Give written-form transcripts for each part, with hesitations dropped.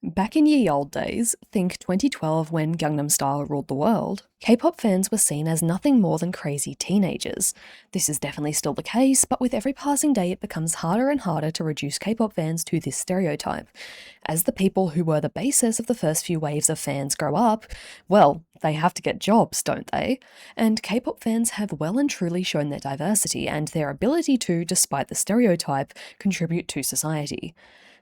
Back in ye old days, think 2012 when Gangnam Style ruled the world, K-pop fans were seen as nothing more than crazy teenagers. This is definitely still the case, but with every passing day it becomes harder and harder to reduce K-pop fans to this stereotype. As the people who were the basis of the first few waves of fans grow up, well, they have to get jobs, don't they? And K-pop fans have well and truly shown their diversity and their ability to, despite the stereotype, contribute to society.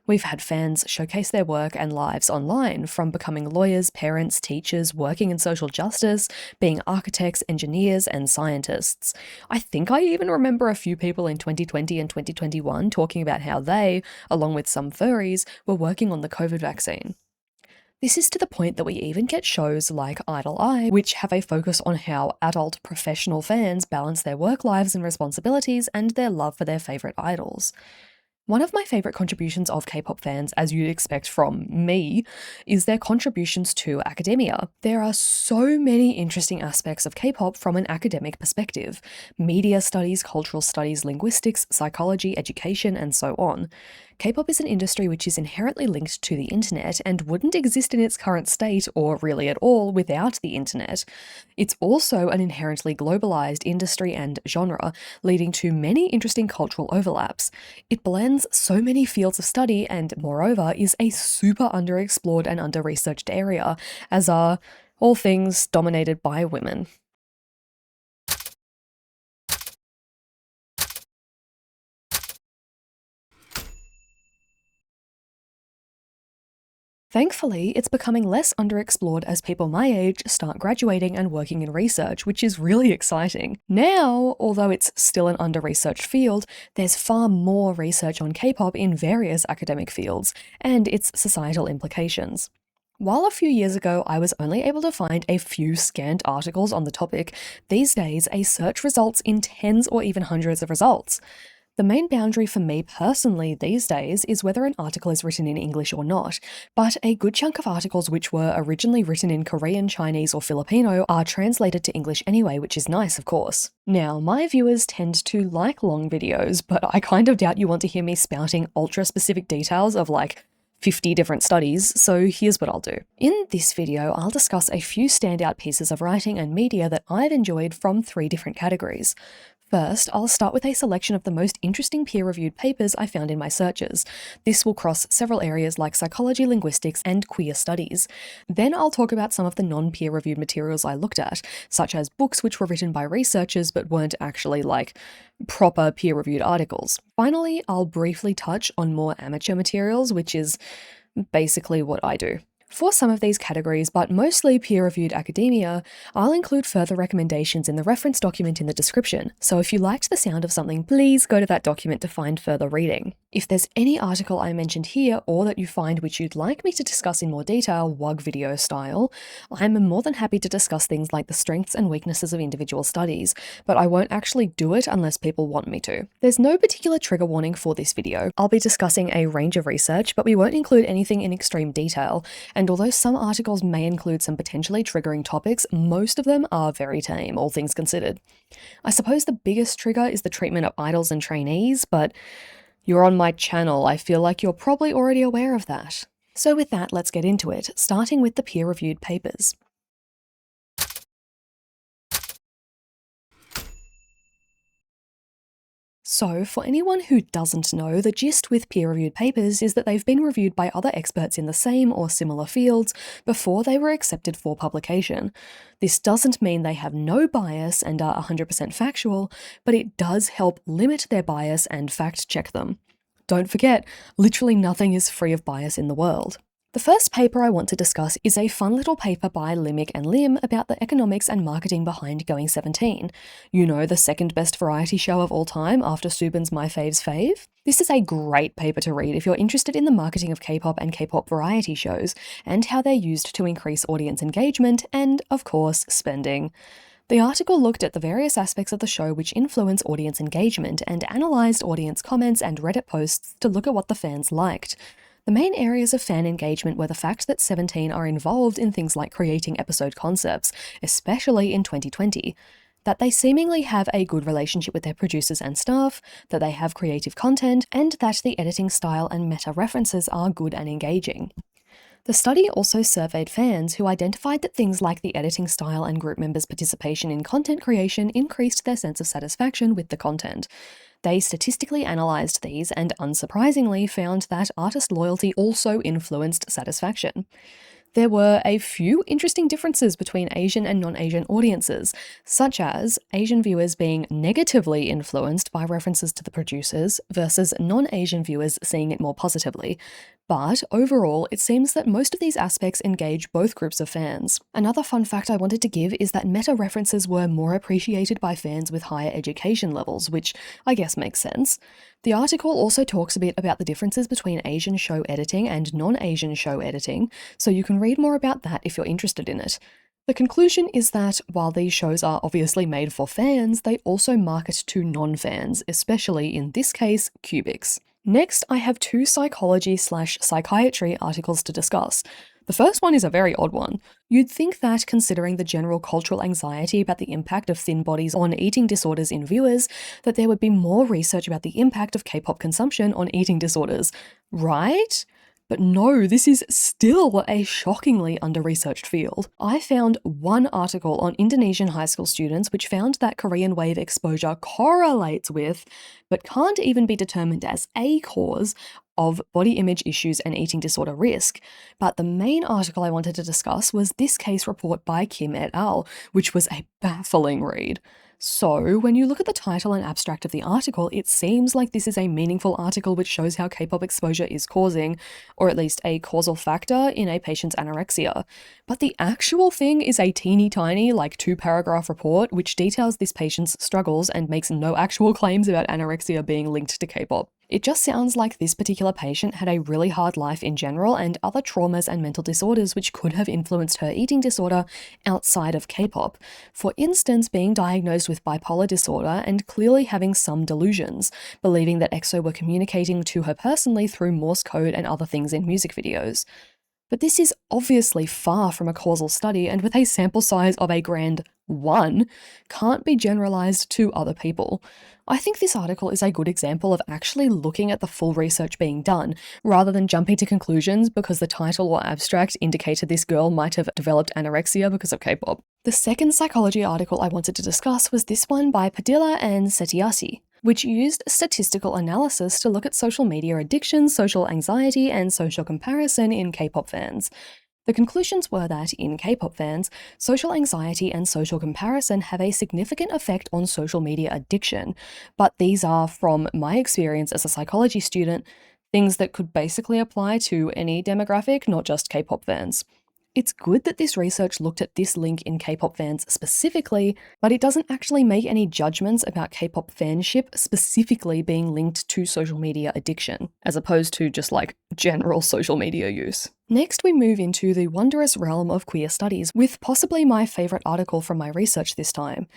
We've had fans showcase their work and lives online, from becoming lawyers, parents, teachers, working in social justice, being architects, engineers, and scientists. I think I even remember a few people in 2020 and 2021 talking about how they, along with some furries, were working on the COVID vaccine. This is to the point that we even get shows like Idle Eye, which have a focus on how adult professional fans balance their work lives and responsibilities and their love for their favourite idols. One of my favourite contributions of K-pop fans, as you'd expect from me, is their contributions to academia. There are so many interesting aspects of K-pop from an academic perspective: media studies, cultural studies, linguistics, psychology, education, and so on. K-pop is an industry which is inherently linked to the internet and wouldn't exist in its current state, or really at all, without the internet. It's also an inherently globalized industry and genre, leading to many interesting cultural overlaps. It blends so many fields of study and, moreover, is a super underexplored and under-researched area, as are all things dominated by women. Thankfully, it's becoming less underexplored as people my age start graduating and working in research, which is really exciting. Now, although it's still an under-researched field, there's far more research on K-pop in various academic fields, and its societal implications. While a few years ago I was only able to find a few scant articles on the topic, these days a search results in tens or even hundreds of results. The main boundary for me personally these days is whether an article is written in English or not, but a good chunk of articles which were originally written in Korean, Chinese, or Filipino are translated to English anyway, which is nice, of course. Now, my viewers tend to like long videos, but I kind of doubt you want to hear me spouting ultra-specific details of like 50 different studies, so here's what I'll do. In this video, I'll discuss a few standout pieces of writing and media that I've enjoyed from 3 different categories. First, I'll start with a selection of the most interesting peer-reviewed papers I found in my searches. This will cross several areas like psychology, linguistics, and queer studies. Then I'll talk about some of the non-peer-reviewed materials I looked at, such as books which were written by researchers but weren't actually, like, proper peer-reviewed articles. Finally, I'll briefly touch on more amateur materials, which is basically what I do. For some of these categories, but mostly peer-reviewed academia, I'll include further recommendations in the reference document in the description, so if you liked the sound of something, please go to that document to find further reading. If there's any article I mentioned here or that you find which you'd like me to discuss in more detail, WUG video style, I'm more than happy to discuss things like the strengths and weaknesses of individual studies, but I won't actually do it unless people want me to. There's no particular trigger warning for this video. I'll be discussing a range of research, but we won't include anything in extreme detail, and although some articles may include some potentially triggering topics, most of them are very tame, all things considered. I suppose the biggest trigger is the treatment of idols and trainees, but you're on my channel, I feel like you're probably already aware of that. So with that, let's get into it, starting with the peer-reviewed papers. So, for anyone who doesn't know, the gist with peer-reviewed papers is that they've been reviewed by other experts in the same or similar fields before they were accepted for publication. This doesn't mean they have no bias and are 100% factual, but it does help limit their bias and fact-check them. Don't forget, literally nothing is free of bias in the world. The first paper I want to discuss is a fun little paper by Limick and Lim about the economics and marketing behind Going 17. You know, the second best variety show of all time after Subin's My Fave's Fave? This is a great paper to read if you're interested in the marketing of K-pop and K-pop variety shows, and how they're used to increase audience engagement and, of course, spending. The article looked at the various aspects of the show which influence audience engagement and analysed audience comments and Reddit posts to look at what the fans liked. The main areas of fan engagement were the fact that 17 are involved in things like creating episode concepts, especially in 2020, that they seemingly have a good relationship with their producers and staff, that they have creative content, and that the editing style and meta references are good and engaging. The study also surveyed fans who identified that things like the editing style and group members' participation in content creation increased their sense of satisfaction with the content. They statistically analysed these and, unsurprisingly, found that artist loyalty also influenced satisfaction. There were a few interesting differences between Asian and non-Asian audiences, such as Asian viewers being negatively influenced by references to the producers versus non-Asian viewers seeing it more positively. But overall, it seems that most of these aspects engage both groups of fans. Another fun fact I wanted to give is that meta references were more appreciated by fans with higher education levels, which I guess makes sense. The article also talks a bit about the differences between Asian show editing and non-Asian show editing, so you can read more about that if you're interested in it. The conclusion is that while these shows are obviously made for fans, they also market to non-fans, especially in this case, cubics. Next, I have two psychology/psychiatry articles to discuss. The first one is a very odd one. You'd think that, considering the general cultural anxiety about the impact of thin bodies on eating disorders in viewers, that there would be more research about the impact of K-pop consumption on eating disorders, right? But no, this is still a shockingly under-researched field. I found one article on Indonesian high school students which found that Korean wave exposure correlates with, but can't even be determined as a cause, of body image issues and eating disorder risk. But the main article I wanted to discuss was this case report by Kim et al., which was a baffling read. So, when you look at the title and abstract of the article, it seems like this is a meaningful article which shows how K-pop exposure is causing, or at least a causal factor, in a patient's anorexia. But the actual thing is a teeny tiny, like 2-paragraph report which details this patient's struggles and makes no actual claims about anorexia being linked to K-pop. It just sounds like this particular patient had a really hard life in general and other traumas and mental disorders which could have influenced her eating disorder outside of K-pop. For instance, being diagnosed with bipolar disorder and clearly having some delusions, believing that EXO were communicating to her personally through Morse code and other things in music videos. But this is obviously far from a causal study, and with a sample size of a grand 1, can't be generalized to other people. I think this article is a good example of actually looking at the full research being done, rather than jumping to conclusions because the title or abstract indicated this girl might have developed anorexia because of K-pop. The second psychology article I wanted to discuss was this one by Padilla and Setiasi, which used statistical analysis to look at social media addiction, social anxiety, and social comparison in K-pop fans. The conclusions were that, in K-pop fans, social anxiety and social comparison have a significant effect on social media addiction, but these are, from my experience as a psychology student, things that could basically apply to any demographic, not just K-pop fans. It's good that this research looked at this link in K-pop fans specifically, but it doesn't actually make any judgments about K-pop fanship specifically being linked to social media addiction, as opposed to just like general social media use. Next, we move into the wondrous realm of queer studies, with possibly my favourite article from my research this time.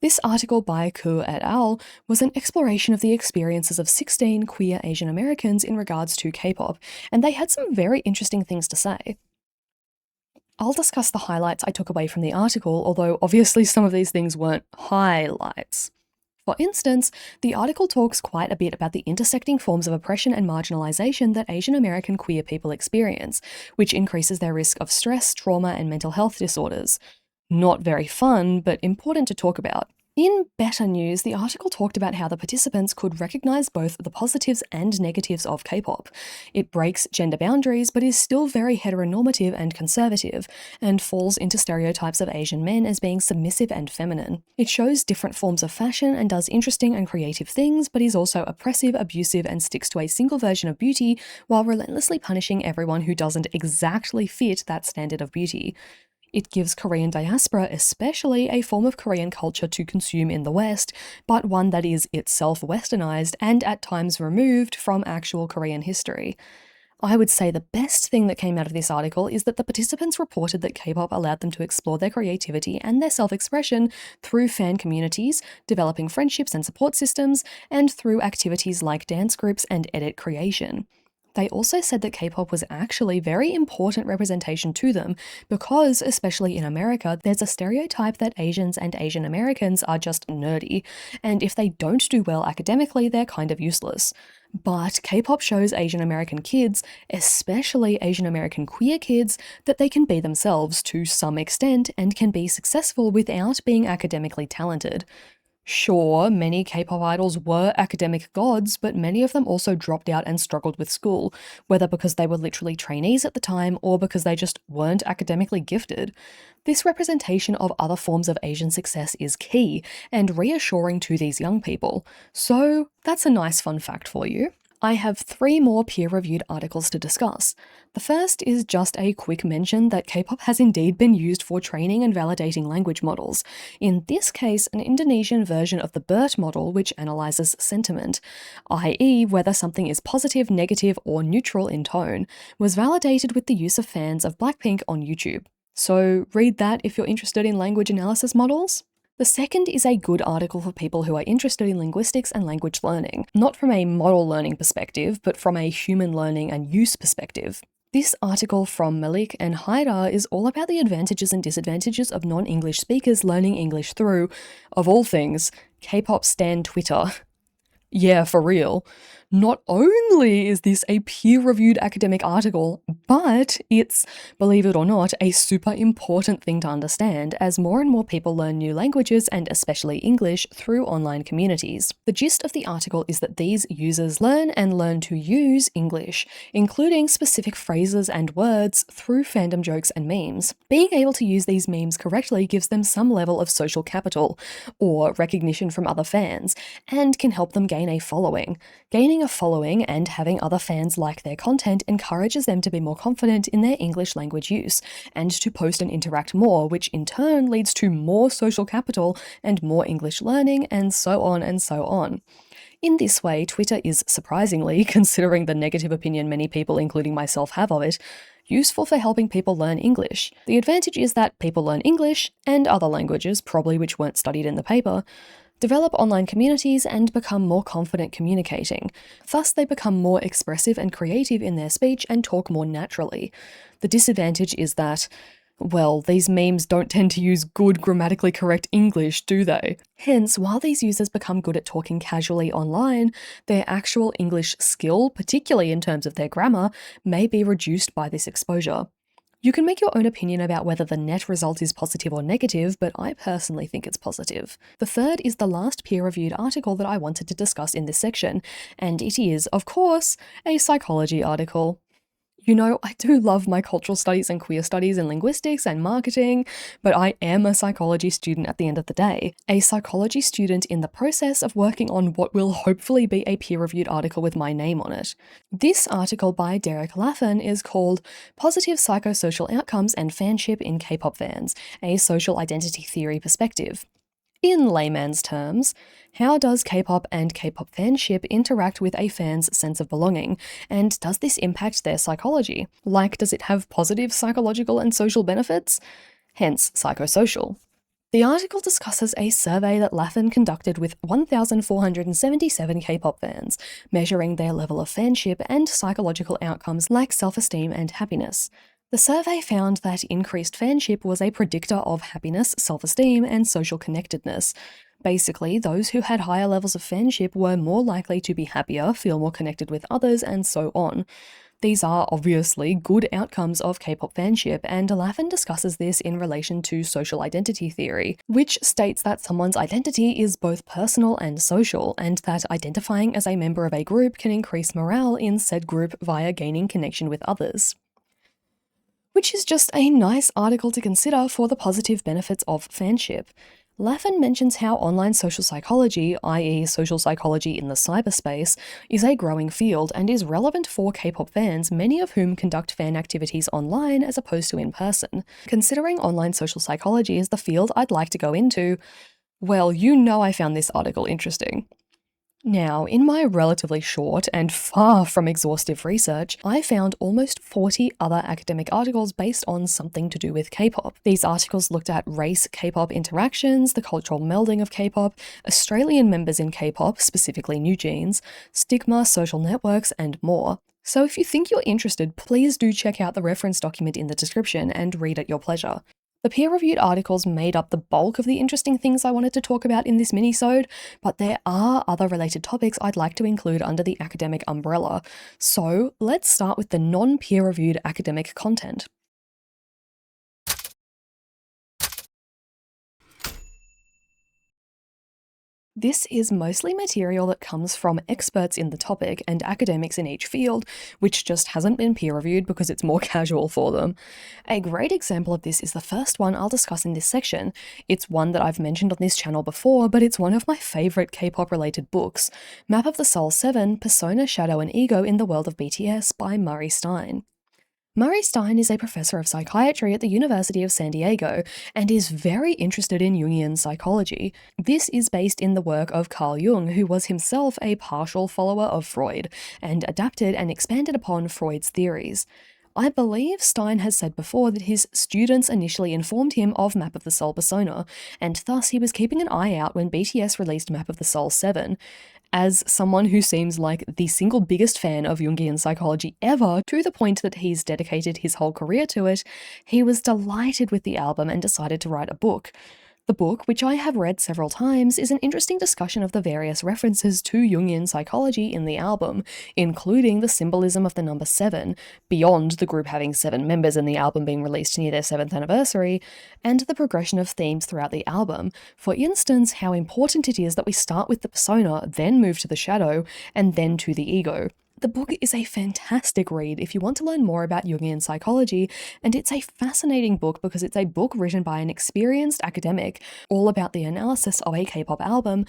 This article by Ku et al. Was an exploration of the experiences of 16 queer Asian Americans in regards to K-pop, and they had some very interesting things to say. I'll discuss the highlights I took away from the article, although obviously some of these things weren't highlights. For instance, the article talks quite a bit about the intersecting forms of oppression and marginalization that Asian American queer people experience, which increases their risk of stress, trauma, and mental health disorders. Not very fun, but important to talk about. In better news, the article talked about how the participants could recognize both the positives and negatives of K-pop. It breaks gender boundaries, but is still very heteronormative and conservative, and falls into stereotypes of Asian men as being submissive and feminine. It shows different forms of fashion and does interesting and creative things, but is also oppressive, abusive, and sticks to a single version of beauty, while relentlessly punishing everyone who doesn't exactly fit that standard of beauty. It gives Korean diaspora especially a form of Korean culture to consume in the West, but one that is itself westernized and at times removed from actual Korean history. I would say the best thing that came out of this article is that the participants reported that K-pop allowed them to explore their creativity and their self-expression through fan communities, developing friendships and support systems, and through activities like dance groups and edit creation. They also said that K-pop was actually very important representation to them because, especially in America, there's a stereotype that Asians and Asian Americans are just nerdy, and if they don't do well academically, they're kind of useless. But K-pop shows Asian American kids, especially Asian American queer kids, that they can be themselves to some extent and can be successful without being academically talented. Sure, many K-pop idols were academic gods, but many of them also dropped out and struggled with school, whether because they were literally trainees at the time or because they just weren't academically gifted. This representation of other forms of Asian success is key and reassuring to these young people. So that's a nice fun fact for you. I have 3 more peer-reviewed articles to discuss. The first is just a quick mention that K-pop has indeed been used for training and validating language models. In this case, an Indonesian version of the BERT model, which analyzes sentiment, i.e. whether something is positive, negative, or neutral in tone, was validated with the use of fans of Blackpink on YouTube. So read that if you're interested in language analysis models. The second is a good article for people who are interested in linguistics and language learning, not from a model learning perspective, but from a human learning and use perspective. This article from Malik and Haidar is all about the advantages and disadvantages of non-English speakers learning English through, of all things, K-pop stan Twitter. Yeah, for real. Not only is this a peer-reviewed academic article, but it's, believe it or not, a super important thing to understand as more and more people learn new languages and especially English through online communities. The gist of the article is that these users learn and learn to use English, including specific phrases and words through fandom jokes and memes. Being able to use these memes correctly gives them some level of social capital, or recognition from other fans, and can help them gain a following. Gaining a following and having other fans like their content encourages them to be more confident in their English language use and to post and interact more, which in turn leads to more social capital and more English learning, and so on and so on. In this way, Twitter is surprisingly, considering the negative opinion many people, including myself, have of it, useful for helping people learn English. The advantage is that people learn English, and other languages, probably which weren't studied in the paper, develop online communities and become more confident communicating. Thus, they become more expressive and creative in their speech and talk more naturally. The disadvantage is that, well, these memes don't tend to use good grammatically correct English, do they? Hence, while these users become good at talking casually online, their actual English skill, particularly in terms of their grammar, may be reduced by this exposure. You can make your own opinion about whether the net result is positive or negative, but I personally think it's positive. The third is the last peer-reviewed article that I wanted to discuss in this section, and it is, of course, a psychology article. You know, I do love my cultural studies and queer studies and linguistics and marketing, but I am a psychology student at the end of the day. A psychology student in the process of working on what will hopefully be a peer-reviewed article with my name on it. This article by Derek Laffin is called Positive Psychosocial Outcomes and Fanship in K-pop Fans, a Social Identity Theory Perspective. In layman's terms, how does K-pop and K-pop fanship interact with a fan's sense of belonging, and does this impact their psychology? Like, does it have positive psychological and social benefits? Hence, psychosocial. The article discusses a survey that Laffin conducted with 1,477 K-pop fans, measuring their level of fanship and psychological outcomes like self-esteem and happiness. The survey found that increased fanship was a predictor of happiness, self-esteem, and social connectedness. Basically, those who had higher levels of fanship were more likely to be happier, feel more connected with others, and so on. These are obviously good outcomes of K-pop fanship, and Laffin discusses this in relation to social identity theory, which states that someone's identity is both personal and social, and that identifying as a member of a group can increase morale in said group via gaining connection with others. Which is just a nice article to consider for the positive benefits of fanship. Laffin mentions how online social psychology, i.e. social psychology in the cyberspace, is a growing field and is relevant for K-pop fans, many of whom conduct fan activities online as opposed to in person. Considering online social psychology is the field I'd like to go into, well, you know I found this article interesting. Now, in my relatively short and far from exhaustive research, I found almost 40 other academic articles based on something to do with K-pop. These articles looked at race K-pop interactions, the cultural melding of K-pop, Australian members in K-pop, specifically New Jeans, stigma, social networks, and more. So if you think you're interested, please do check out the reference document in the description and read at your pleasure. The peer-reviewed articles made up the bulk of the interesting things I wanted to talk about in this mini-sode, but there are other related topics I'd like to include under the academic umbrella. So let's start with the non-peer-reviewed academic content. This is mostly material that comes from experts in the topic and academics in each field, which just hasn't been peer-reviewed because it's more casual for them. A great example of this is the first one I'll discuss in this section. It's one that I've mentioned on this channel before, but it's one of my favourite K-pop related books, Map of the Soul 7, Persona, Shadow and Ego in the World of BTS by Murray Stein. Murray Stein is a professor of psychiatry at the University of San Diego and is very interested in Jungian psychology. This is based in the work of Carl Jung, who was himself a partial follower of Freud and adapted and expanded upon Freud's theories. I believe Stein has said before that his students initially informed him of Map of the Soul persona, and thus he was keeping an eye out when BTS released Map of the Soul 7. As someone who seems like the single biggest fan of Jungian psychology ever, to the point that he's dedicated his whole career to it, he was delighted with the album and decided to write a book. The book, which I have read several times, is an interesting discussion of the various references to Jungian psychology in the album, including the symbolism of the number 7, beyond the group having 7 members and the album being released near their 7th anniversary, and the progression of themes throughout the album. For instance, how important it is that we start with the persona, then move to the shadow, and then to the ego. The book is a fantastic read if you want to learn more about Jungian psychology, and it's a fascinating book because it's a book written by an experienced academic all about the analysis of a K-pop album,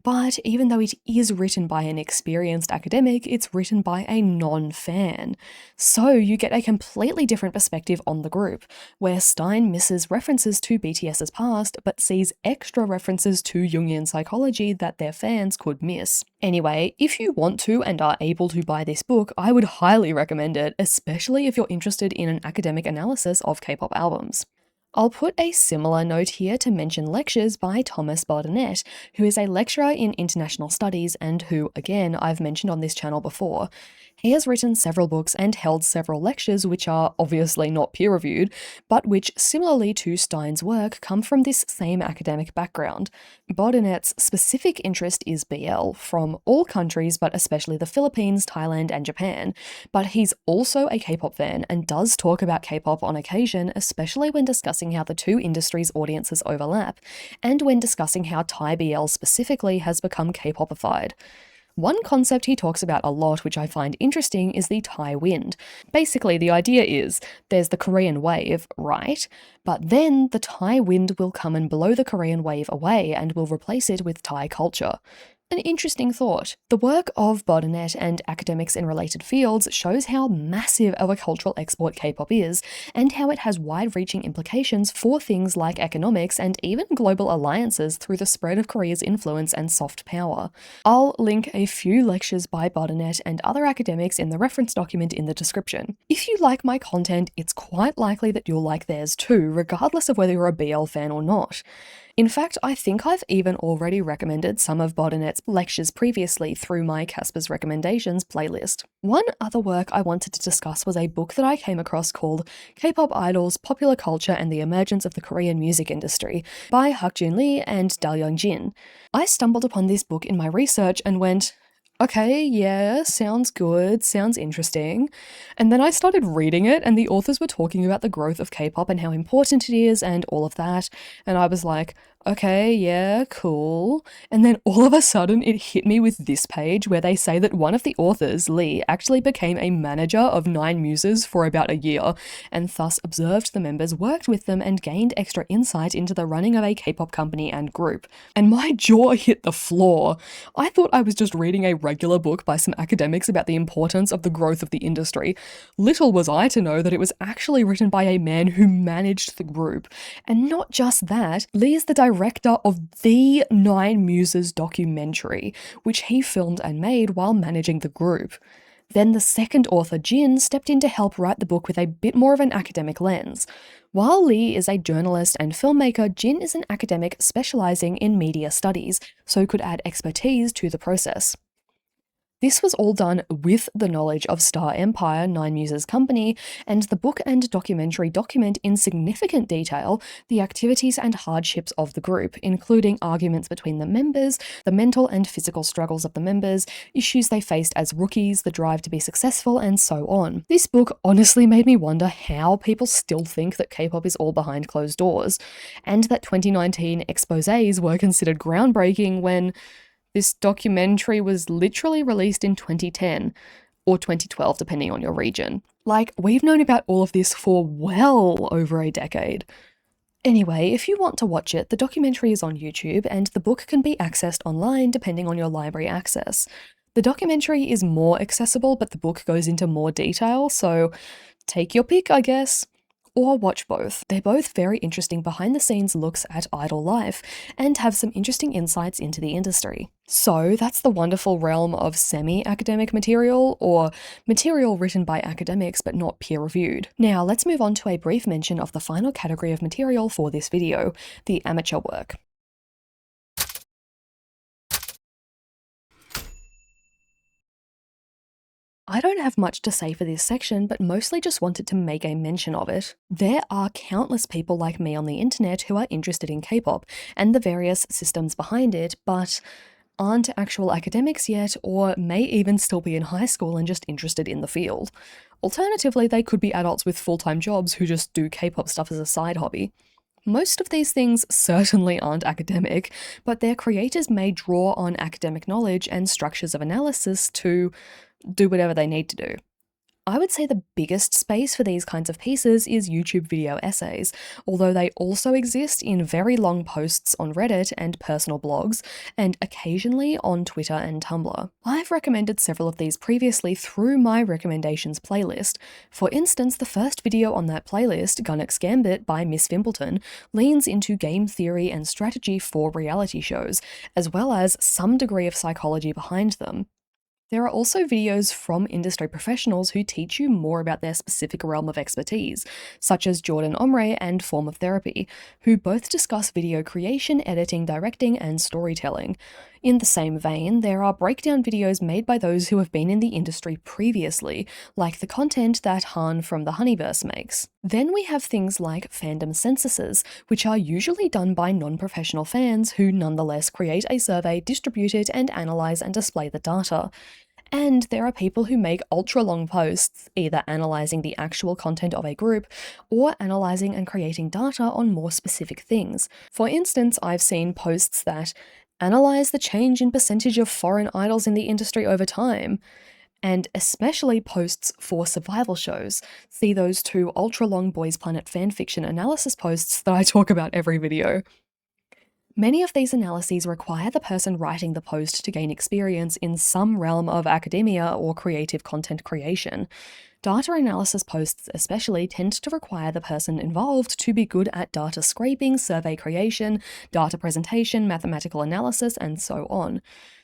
but even though it is written by an experienced academic, it's written by a non-fan. So you get a completely different perspective on the group, where Stein misses references to BTS's past, but sees extra references to Jungian psychology that their fans could miss. Anyway, if you want to and are able to buy this book, I would highly recommend it, especially if you're interested in an academic analysis of K-pop albums. I'll put a similar note here to mention lectures by Thomas Bardenett, who is a lecturer in international studies and who, again, I've mentioned on this channel before. He has written several books and held several lectures which are obviously not peer-reviewed, but which, similarly to Stein's work, come from this same academic background. Bardenett's specific interest is BL, from all countries but especially the Philippines, Thailand and Japan, but he's also a K-pop fan and does talk about K-pop on occasion, especially when discussing how the two industries' audiences overlap, and when discussing how Thai BL specifically has become K-popified. One concept he talks about a lot, which I find interesting, is the Thai wind. Basically, the idea is there's the Korean wave, right? But then the Thai wind will come and blow the Korean wave away and will replace it with Thai culture. An interesting thought. The work of Bardenett and academics in related fields shows how massive of a cultural export K-pop is, and how it has wide-reaching implications for things like economics and even global alliances through the spread of Korea's influence and soft power. I'll link a few lectures by Bardenett and other academics in the reference document in the description. If you like my content, it's quite likely that you'll like theirs too, regardless of whether you're a BL fan or not. In fact, I think I've even already recommended some of Bardenett's lectures previously through my Casper's Recommendations playlist. One other work I wanted to discuss was a book that I came across called K-pop Idols, Popular Culture and the Emergence of the Korean Music Industry by Hakjun Lee and Dalyoung Jin. I stumbled upon this book in my research and went, okay, yeah, sounds good, sounds interesting. And then I started reading it and the authors were talking about the growth of K-pop and how important it is and all of that. And I was like, okay, yeah, cool. And then all of a sudden it hit me with this page where they say that one of the authors, Lee, actually became a manager of 9 Muses for about a year, and thus observed the members, worked with them, and gained extra insight into the running of a K-pop company and group. And my jaw hit the floor. I thought I was just reading a regular book by some academics about the importance of the growth of the industry. Little was I to know that it was actually written by a man who managed the group. And not just that, Lee is the director of the 9 Muses documentary, which he filmed and made while managing the group. Then the second author, Jin, stepped in to help write the book with a bit more of an academic lens. While Lee is a journalist and filmmaker, Jin is an academic specializing in media studies, so could add expertise to the process. This was all done with the knowledge of Star Empire, Nine Muses Company, and the book and documentary document in significant detail the activities and hardships of the group, including arguments between the members, the mental and physical struggles of the members, issues they faced as rookies, the drive to be successful, and so on. This book honestly made me wonder how people still think that K-pop is all behind closed doors, and that 2019 exposés were considered groundbreaking when this documentary was literally released in 2010 or 2012, depending on your region. Like, we've known about all of this for well over a decade. Anyway, if you want to watch it, the documentary is on YouTube and the book can be accessed online depending on your library access. The documentary is more accessible, but the book goes into more detail, so take your pick, I guess. Or watch both. They're both very interesting behind-the-scenes looks at idol life and have some interesting insights into the industry. So that's the wonderful realm of semi-academic material, or material written by academics but not peer-reviewed. Now let's move on to a brief mention of the final category of material for this video, the amateur work. I don't have much to say for this section, but mostly just wanted to make a mention of it. There are countless people like me on the internet who are interested in K-pop and the various systems behind it, but aren't actual academics yet, or may even still be in high school and just interested in the field. Alternatively, they could be adults with full-time jobs who just do K-pop stuff as a side hobby. Most of these things certainly aren't academic, but their creators may draw on academic knowledge and structures of analysis to do whatever they need to do. I would say the biggest space for these kinds of pieces is YouTube video essays, although they also exist in very long posts on Reddit and personal blogs, and occasionally on Twitter and Tumblr. I've recommended several of these previously through my recommendations playlist. For instance, the first video on that playlist, Gunnock's Gambit by Miss Fimbleton, leans into game theory and strategy for reality shows, as well as some degree of psychology behind them. There are also videos from industry professionals who teach you more about their specific realm of expertise, such as Jordan Omre and Form of Therapy, who both discuss video creation, editing, directing, and storytelling. In the same vein, there are breakdown videos made by those who have been in the industry previously, like the content that Han from the Honeyverse makes. Then we have things like fandom censuses, which are usually done by non-professional fans who nonetheless create a survey, distribute it, and analyze and display the data. And there are people who make ultra-long posts, either analysing the actual content of a group, or analysing and creating data on more specific things. For instance, I've seen posts that analyse the change in percentage of foreign idols in the industry over time, and especially posts for survival shows. See those two ultra-long Boys Planet fanfiction analysis posts that I talk about every video. Many of these analyses require the person writing the post to gain experience in some realm of academia or creative content creation. Data analysis posts especially tend to require the person involved to be good at data scraping, survey creation, data presentation, mathematical analysis, and so on.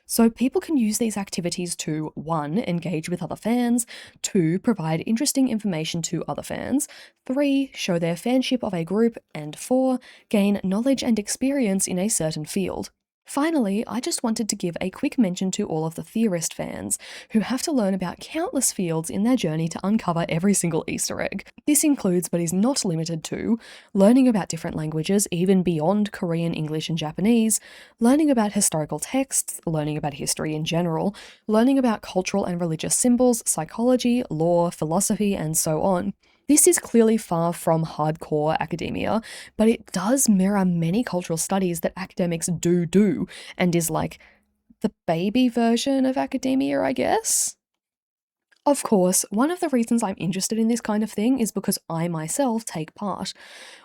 So people can use these activities to 1. Engage with other fans, 2. Provide interesting information to other fans, 3. Show their fanship of a group, and 4. Gain knowledge and experience in a certain field. Finally, I just wanted to give a quick mention to all of the theorist fans, who have to learn about countless fields in their journey to uncover every single Easter egg. This includes, but is not limited to, learning about different languages, even beyond Korean, English, and Japanese, learning about historical texts, learning about history in general, learning about cultural and religious symbols, psychology, law, philosophy, and so on. This is clearly far from hardcore academia, but it does mirror many cultural studies that academics do, and is like the baby version of academia, I guess? Of course, one of the reasons I'm interested in this kind of thing is because I myself take part.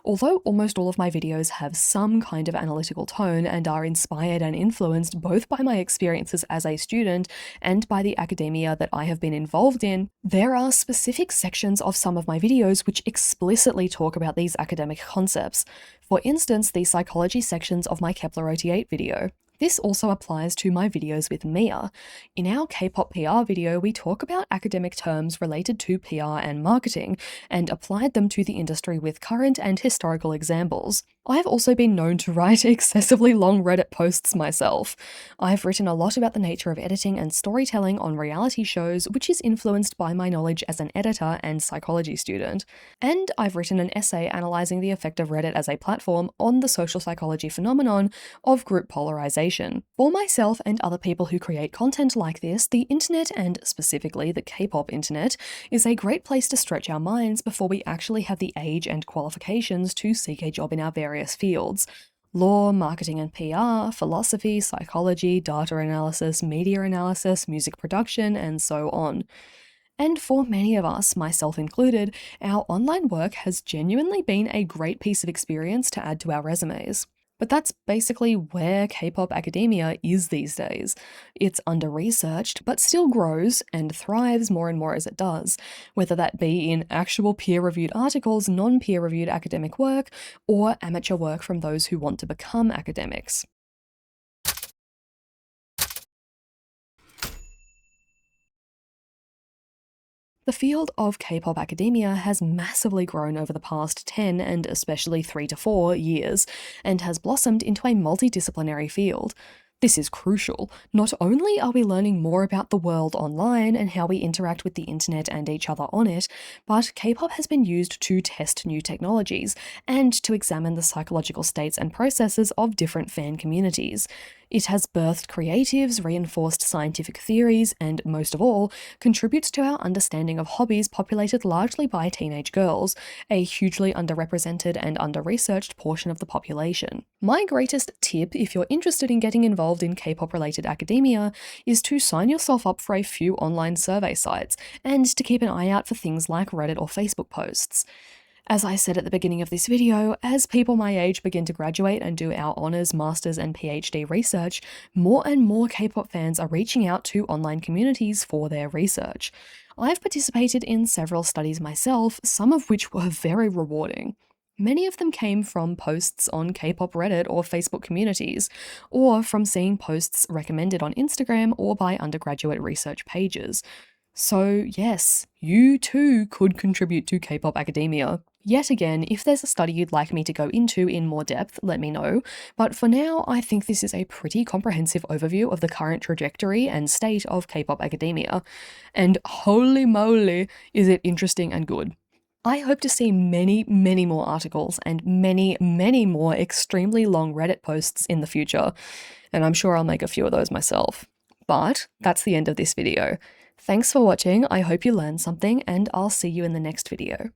Although almost all of my videos have some kind of analytical tone and are inspired and influenced both by my experiences as a student and by the academia that I have been involved in, there are specific sections of some of my videos which explicitly talk about these academic concepts. For instance, the psychology sections of my Kepler-88 video. This also applies to my videos with Mia. In our K-pop PR video, we talk about academic terms related to PR and marketing, and applied them to the industry with current and historical examples. I've also been known to write excessively long Reddit posts myself. I've written a lot about the nature of editing and storytelling on reality shows, which is influenced by my knowledge as an editor and psychology student. And I've written an essay analysing the effect of Reddit as a platform on the social psychology phenomenon of group polarization. For myself and other people who create content like this, the internet, and specifically the K-pop internet, is a great place to stretch our minds before we actually have the age and qualifications to seek a job in our various fields. Law, marketing and PR, philosophy, psychology, data analysis, media analysis, music production, and so on. And for many of us, myself included, our online work has genuinely been a great piece of experience to add to our resumes. But that's basically where Kpop Academia is these days. It's under-researched, but still grows and thrives more and more as it does, whether that be in actual peer-reviewed articles, non-peer-reviewed academic work, or amateur work from those who want to become academics. The field of K-pop academia has massively grown over the past 10 and especially 3 to 4 years, and has blossomed into a multidisciplinary field. This is crucial. Not only are we learning more about the world online and how we interact with the internet and each other on it, but K-pop has been used to test new technologies and to examine the psychological states and processes of different fan communities. It has birthed creatives, reinforced scientific theories, and most of all, contributes to our understanding of hobbies populated largely by teenage girls, a hugely underrepresented and under-researched portion of the population. My greatest tip, if you're interested in getting involved in K-pop related academia, is to sign yourself up for a few online survey sites, and to keep an eye out for things like Reddit or Facebook posts. As I said at the beginning of this video, as people my age begin to graduate and do our honours, masters and PhD research, more and more K-pop fans are reaching out to online communities for their research. I've participated in several studies myself, some of which were very rewarding. Many of them came from posts on K-pop Reddit or Facebook communities, or from seeing posts recommended on Instagram or by undergraduate research pages. So yes, you too could contribute to K-pop academia. Yet again, if there's a study you'd like me to go into in more depth, let me know. But for now, I think this is a pretty comprehensive overview of the current trajectory and state of K-pop academia. And holy moly, is it interesting and good. I hope to see many, many more articles and many, many more extremely long Reddit posts in the future. And I'm sure I'll make a few of those myself. But that's the end of this video. Thanks for watching, I hope you learned something, and I'll see you in the next video.